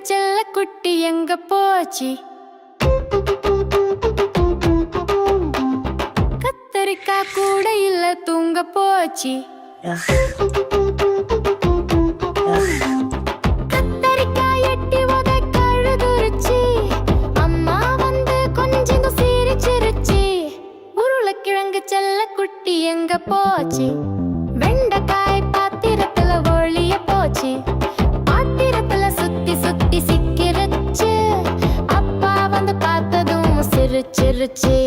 செல்ல குட்டி எங்க போச்சு? கத்தரிக்காய் கூட இல்ல தூங்க போச்சு. கத்தரிக்காய் எட்டி உதைக்க அழுதுருச்சு. அம்மா வந்து கொஞ்சம் சிரிச்சிருச்சு. உருளைக்கிழங்கு செல்ல குட்டி எங்க போச்சு? வெண்டைக்காய் பாத்திரத்துல ஒளிய போச்சு. பாத்திரத்துல சுத்தி சுத்தி சிக்கிருச்சு. அப்பா வந்து பார்த்ததும் சிரிச்சிருச்சு.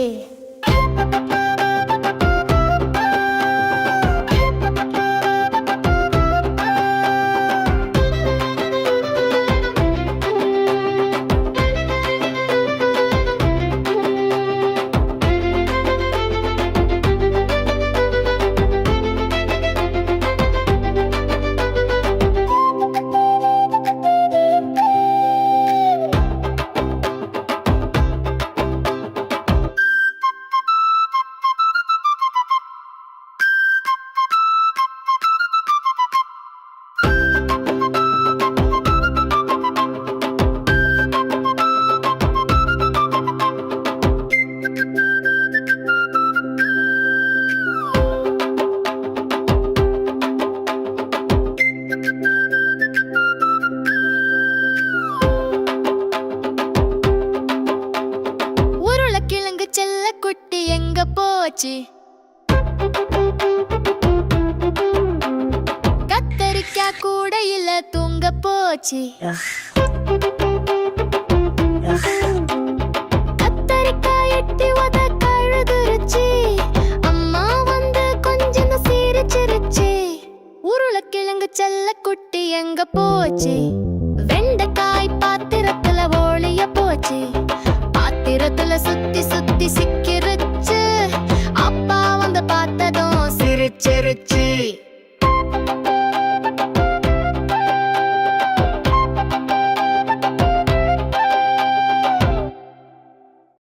உருளைக்கிழங்கு செல்ல குட்டி எங்க போச்சு? கத்தரிக்காய் கூட இல்ல தூங்க போச்சு.